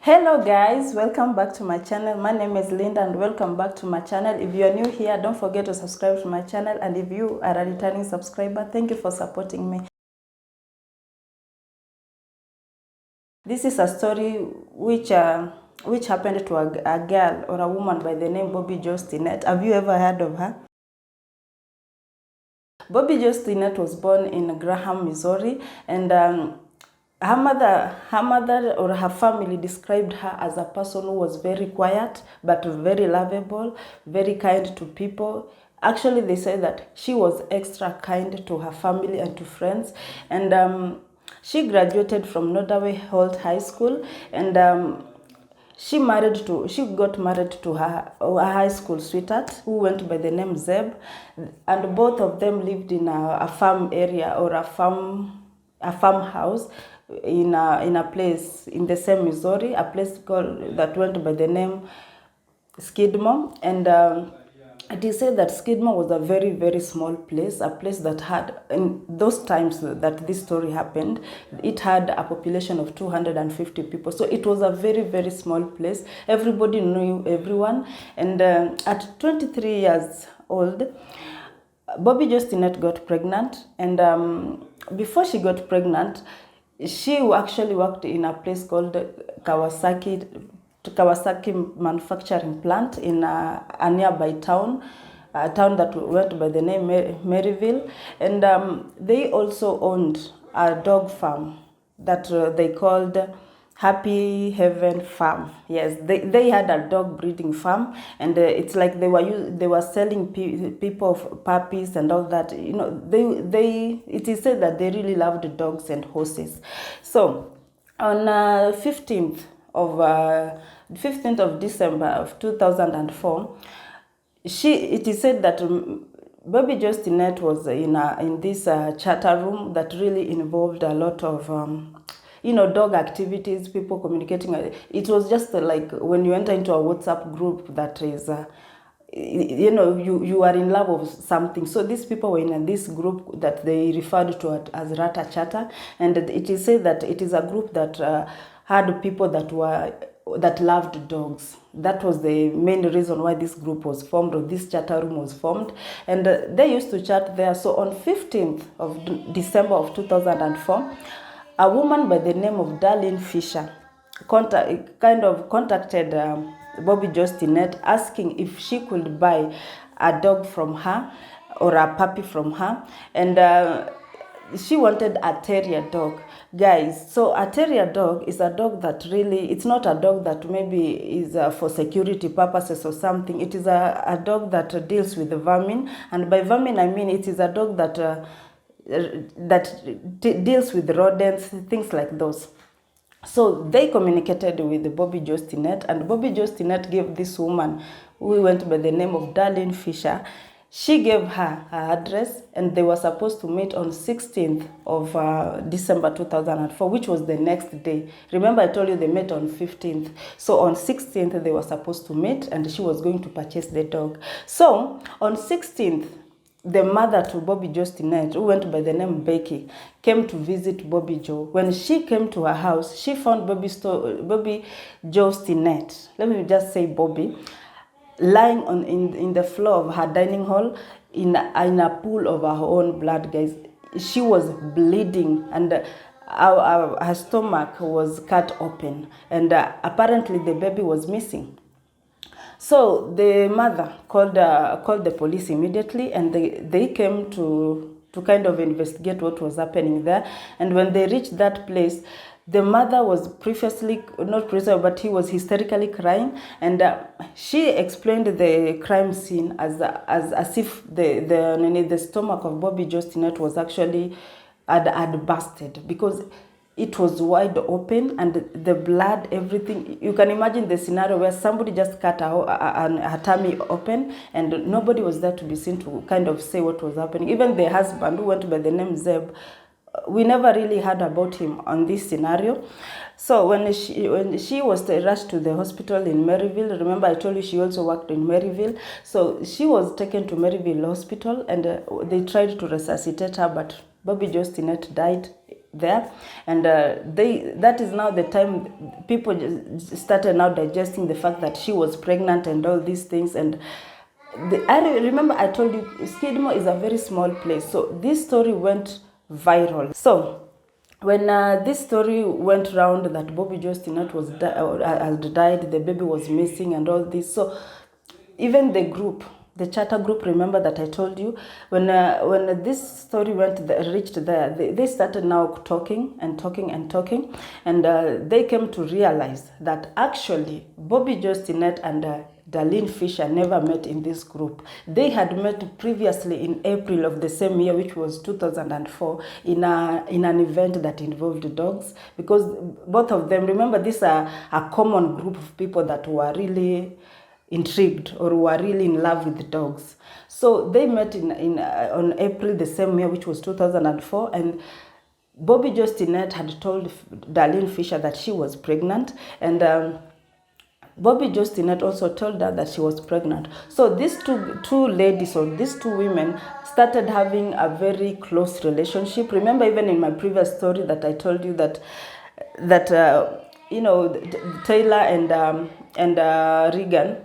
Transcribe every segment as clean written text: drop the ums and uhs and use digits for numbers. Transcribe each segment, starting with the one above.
Hello guys, welcome back to my channel. My name is Linda and welcome back to my channel. If you are new here, don't forget to subscribe to my channel, and if you are a returning subscriber, thank you for supporting me. This is a story which happened to a girl or a woman by the name Bobby Jo Stinnett. Have you ever heard of her? Bobby Jo Stinnett was born in Graham, Missouri, and her mother or her family described her as a person who was very quiet but very lovable, very kind to people. Actually, they say that she was extra kind to her family and to friends. And she graduated from Nodaway Holt High School, and she got married to her high school sweetheart who went by the name Zeb, and both of them lived in a farm area or a farmhouse in a place in the same Missouri, a place that went by the name Skidmore. And it is said that Skidmore was a very, very small place, a place that had, in those times that this story happened, it had a population of 250 people. So it was a very, very small place. Everybody knew everyone. And at 23 years old, Bobby Jo Stinnett got pregnant. And before she got pregnant, she actually worked in a place called Kawasaki manufacturing plant in a nearby town, a town that went by the name Maryville. And they also owned a dog farm that they called Happy Heaven Farm. Yes, they had a dog breeding farm, and it's like they were selling people puppies and all that. You know, it is said that they really loved dogs and horses. So on 15th of December of 2004, it is said that Bobby Jo Stinnett was in this charter room that really involved a lot of dog activities, people communicating. It was just like when you enter into a WhatsApp group that is you are in love of something. So these people were in this group that they referred to as Rata Chatter, and it is said that it is a group that had people that loved dogs. That was the main reason why this group was formed, or this chatter room was formed, and they used to chat there. So on 15th of December of 2004, a woman by the name of Darlene Fisher contacted Bobby Jo Stinnett, asking if she could buy a dog from her or a puppy from her, and she wanted a terrier dog, guys. So a terrier dog is a dog that really, it's not a dog that maybe is for security purposes or something. It is a dog that deals with the vermin, and by vermin I mean it is a dog that deals with rodents, things like those. So they communicated with Bobby Jo Stinnett, and Bobby Jo Stinnett gave this woman, who went by the name of Darlene Fisher, she gave her address, and they were supposed to meet on 16th of December 2004, which was the next day. Remember, I told you they met on 15th. So on 16th, they were supposed to meet, and she was going to purchase the dog. So on 16th, the mother to Bobby Jo Stinnett, who went by the name Becky, came to visit Bobby Jo. When she came to her house, she found Bobby Jo Stinnett, let me just say Bobby, lying in the floor of her dining hall in a pool of her own blood, guys. She was bleeding, and her stomach was cut open, and apparently the baby was missing. So the mother called the police immediately, and they came to kind of investigate what was happening there. And when they reached that place, the mother was he was hysterically crying, and she explained the crime scene as if the stomach of Bobby Jo Stinnett was actually had busted, because it was wide open, and the blood, everything. You can imagine the scenario where somebody just cut her tummy open, and nobody was there to be seen to kind of say what was happening. Even the husband, who went by the name Zeb, we never really heard about him on this scenario. So when she was rushed to the hospital in Maryville, remember I told you she also worked in Maryville. So she was taken to Maryville Hospital, and they tried to resuscitate her, but Bobby Jo Stinnett died there, and that is now the time people started now digesting the fact that she was pregnant and all these things. And I remember I told you Skidmore is a very small place, so this story went viral. So when this story went round that Bobby Jo Stinnett had died, the baby was missing and all this, so even the group, the charter group, remember that I told you, when this story reached there, they started now talking, and they came to realize that actually Bobby Jo Stinnett and Darlene Fisher never met in this group. They had met previously in April of the same year, which was 2004, in an event that involved dogs, because both of them, remember, these are a common group of people that were really intrigued or were really in love with dogs. So they met on April the same year, which was 2004, and Bobby Jo Stinnett had told Darlene Fisher that she was pregnant, and Bobby Jo Stinnett also told her that she was pregnant. So these two ladies, or these two women, started having a very close relationship. Remember, even in my previous story that I told you that Taylor and Regan,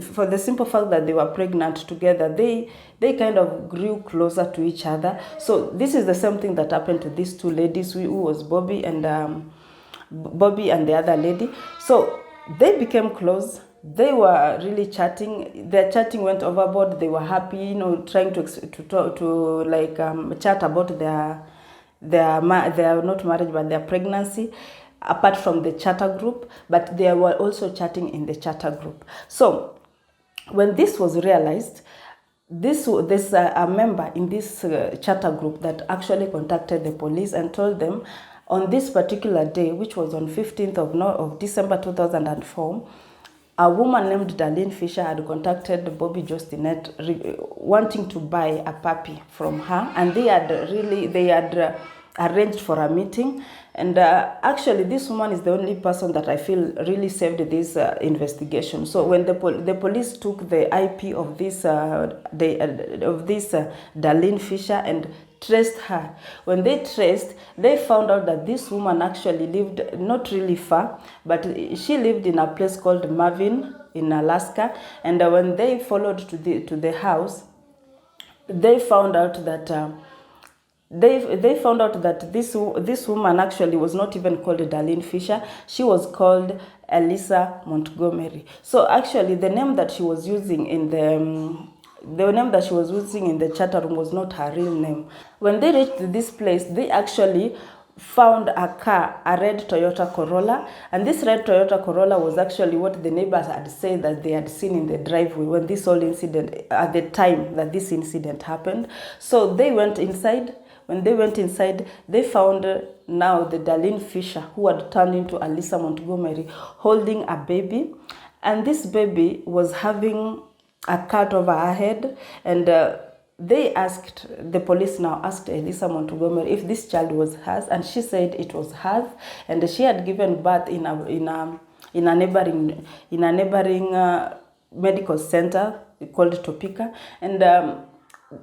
for the simple fact that they were pregnant together, they kind of grew closer to each other. So this is the same thing that happened to these two ladies, who was Bobby and the other lady. So they became close. They were really chatting. Their chatting went overboard. They were happy, trying to chat about their not marriage, but their pregnancy, apart from the charter group. But they were also chatting in the charter group. So when this was realized, there's a member in this charter group that actually contacted the police and told them on this particular day, which was on 15th of December 2004, a woman named Darlene Fisher had contacted Bobby Jo Stinnett wanting to buy a puppy from her, and they had arranged for a meeting. And actually, this woman is the only person that I feel really saved this investigation. So when the police took the IP of this Darlene Fisher and traced her, when they traced, they found out that this woman actually lived not really far, but she lived in a place called Marvin in Alaska. And when they followed to the house, they found out that this woman actually was not even called Darlene Fisher. She was called Lisa Montgomery. So actually, the name that she was using in the charter room was not her real name. When they reached this place, they actually found a car, a red Toyota Corolla, and this red Toyota Corolla was actually what the neighbors had said that they had seen in the driveway when this whole incident, at the time that this incident happened. So they went inside. When they went inside, they found now the Darlene Fisher, who had turned into Lisa Montgomery, holding a baby, and this baby was having a cut over her head. And the police now asked Lisa Montgomery if this child was hers, and she said it was hers, and she had given birth in a neighboring medical center called Topeka. And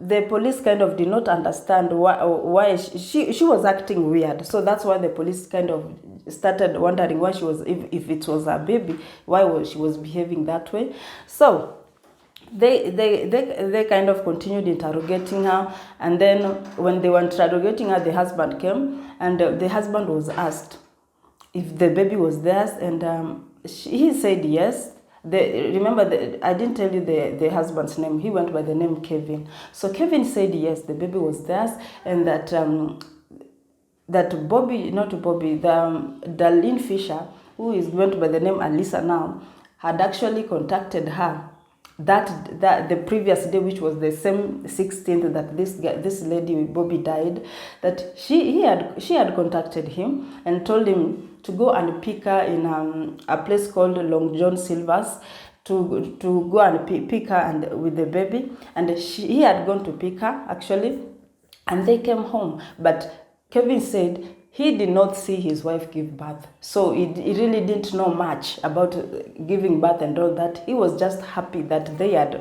the police kind of did not understand why she was acting weird. So that's why the police kind of started wondering why she was, if it was her baby, why she was behaving that way. So they kind of continued interrogating her, and then when they were interrogating her, the husband came, and the husband was asked if the baby was theirs, and he said yes. Remember, I didn't tell you the husband's name. He went by the name Kevin. So Kevin said yes, the baby was theirs, and that Darlene Fisher, who is went by the name Alisa now, had actually contacted her that the previous day, which was the same 16th that this lady Bobby died, that she had contacted him and told him to go and pick her in a place called Long John Silver's, to go and pick her and with the baby, and he had gone to pick her actually, and they came home. But Kevin said he did not see his wife give birth, so he really didn't know much about giving birth and all that. He was just happy that they had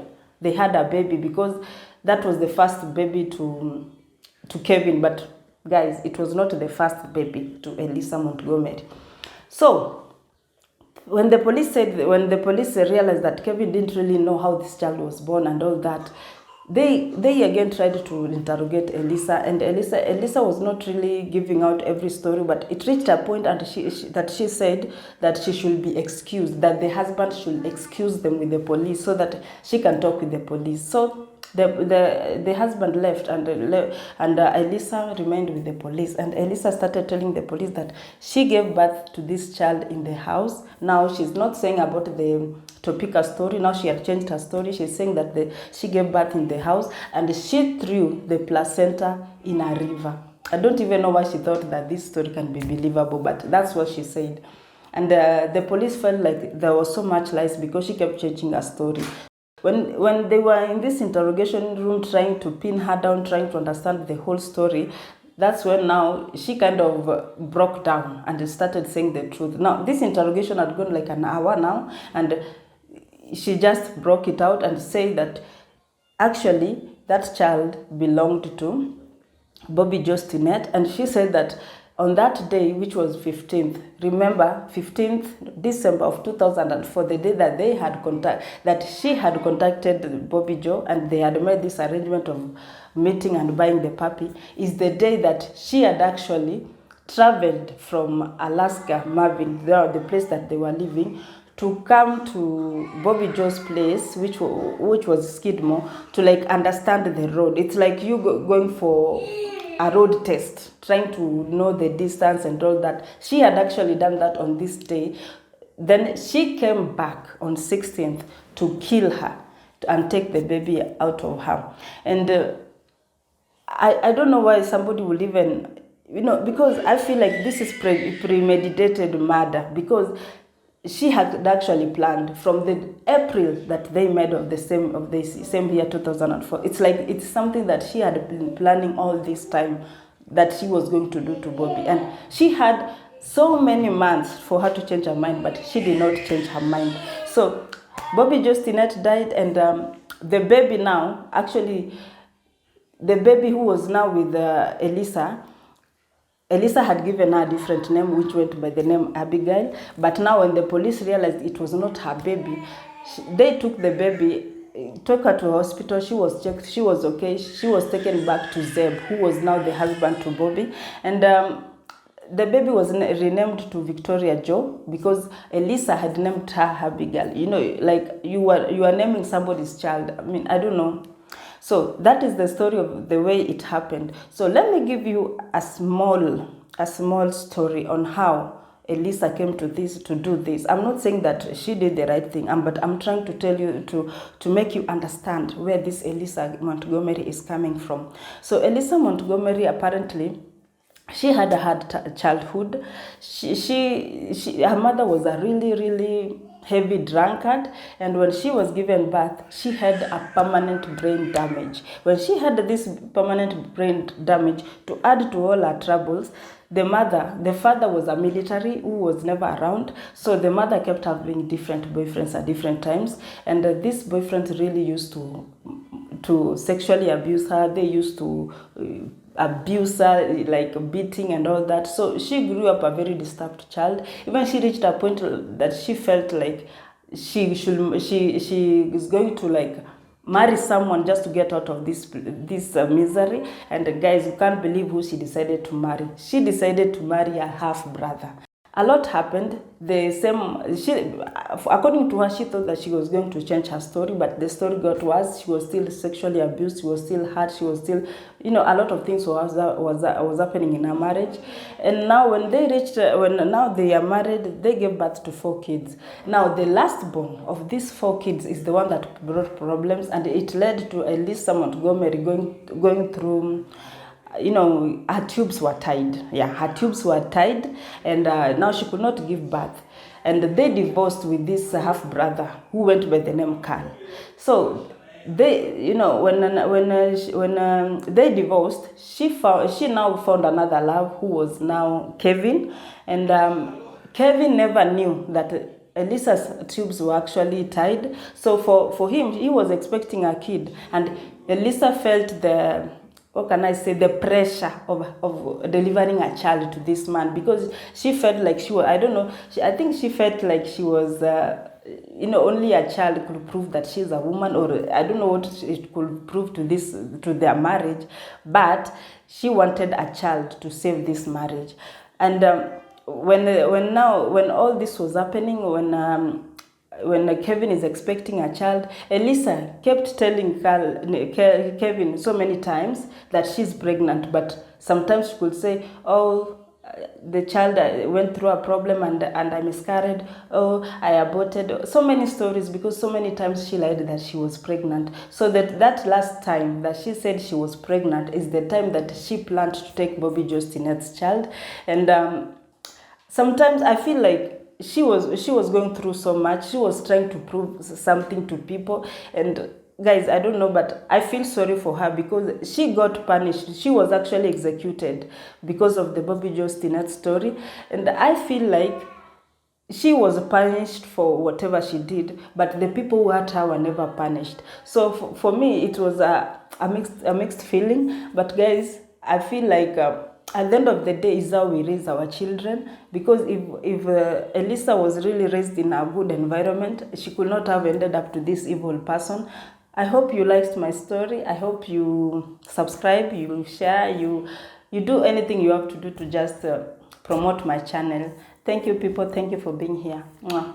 a baby, because that was the first baby to Kevin. But Guys, it was not the first baby to Lisa Montgomery. So when the police realized that Kevin didn't really know how this child was born and all that, they again tried to interrogate Elisa, and Elisa was not really giving out every story, but it reached a point and she said that she should be excused, that the husband should excuse them with the police so that she can talk with the police. So the husband left, and Elisa remained with the police, and Elisa started telling the police that she gave birth to this child in the house. Now she's not saying about the Topeka story. Now she had changed her story. She's saying that she gave birth in the house and she threw the placenta in a river. I don't even know why she thought that this story can be believable, but that's what she said. And the police felt like there was so much lies because she kept changing her story. When they were in this interrogation room trying to pin her down, trying to understand the whole story, that's when now she kind of broke down and started saying the truth. Now, this interrogation had gone like an hour now, and she just broke it out and said that actually that child belonged to Bobby Jo Stinnett, and she said that on that day, which was 15th, remember 15th December of 2004, the day that they had that she had contacted Bobby Jo and they had made this arrangement of meeting and buying the puppy, is the day that she had actually traveled from Alaska, Marvin, the place that they were living, to come to Bobby Jo's place, which was Skidmore, to like understand the road. It's like you going for a road test, trying to know the distance and all that. She had actually done that on this day. Then she came back on 16th to kill her and take the baby out of her. And I don't know why somebody will even, because I feel like this is premeditated murder, because she had actually planned from the April that they made of the same year 2004. It's like it's something that she had been planning all this time that she was going to do to Bobby, and she had so many months for her to change her mind, but she did not change her mind. So Bobby Jo Stinnett died, and the baby now, actually the baby who was now with Elisa had given her a different name, which went by the name Abigail. But now when the police realized it was not her baby, they took the baby, took her to hospital. She was checked. She was okay. She was taken back to Zeb, who was now the husband to Bobby. And the baby was renamed to Victoria Jo because Elisa had named her Abigail. Like you are naming somebody's child. I mean, I don't know. So that is the story of the way it happened. So let me give you a small story on how Elisa came to do this. I'm not saying that she did the right thing, but I'm trying to tell you to make you understand where this Elisa Montgomery is coming from. So Elisa Montgomery, apparently, she had a hard childhood. Her mother was a really, really heavy drunkard, and when she was given birth, she had a permanent brain damage. When she had this permanent brain damage, to add to all her troubles, the father was a military who was never around, so the mother kept having different boyfriends at different times, and these boyfriends really used to sexually abuse her. They used to abuse her, like beating and all that. So she grew up a very disturbed child. Even she reached a point that she felt like she is going to like marry someone just to get out of this misery. And guys, you can't believe who she decided to marry. She decided to marry a half brother. A lot happened. According to her, she thought that she was going to change her story, but the story got worse. She was still sexually abused. She was still hurt. She was still, a lot of things was happening in her marriage. And now when now they are married, they gave birth to 4 kids. Now the last born of these 4 kids is the one that brought problems, and it led to Lisa Montgomery going through. Her tubes were tied. Yeah, her tubes were tied, and now she could not give birth. And they divorced with this half brother who went by the name Carl. So they, when they divorced, she now found another love who was now Kevin, and Kevin never knew that Elisa's tubes were actually tied. So for him, he was expecting a kid, and Elisa felt what can I say, the pressure of delivering a child to this man, because she felt like she was, I don't know, I think she felt like she was, only a child could prove that she's a woman, or I don't know what it could prove to their marriage, but she wanted a child to save this marriage. And when all this was happening, when Kevin is expecting a child, Elisa kept telling Kevin so many times that she's pregnant, but sometimes she could say, oh, the child went through a problem and I miscarried, oh, I aborted. So many stories, because so many times she lied that she was pregnant. So that last time that she said she was pregnant is the time that she planned to take Bobby Jo Stinnett's child. And sometimes I feel like she was going through so much. She was trying to prove something to people. And guys, I don't know, but I feel sorry for her, because she got punished. She was actually executed because of the Bobby Jo Stinnett story. And I feel like she was punished for whatever she did, but the people who hurt her were never punished. So for me, it was a mixed feeling. But guys, I feel like at the end of the day is how we raise our children, because if Elisa was really raised in a good environment, she could not have ended up to this evil person. I hope you liked my story. I hope you subscribe, you share, you do anything you have to do to just promote my channel. Thank you, people. Thank you for being here. Mwah.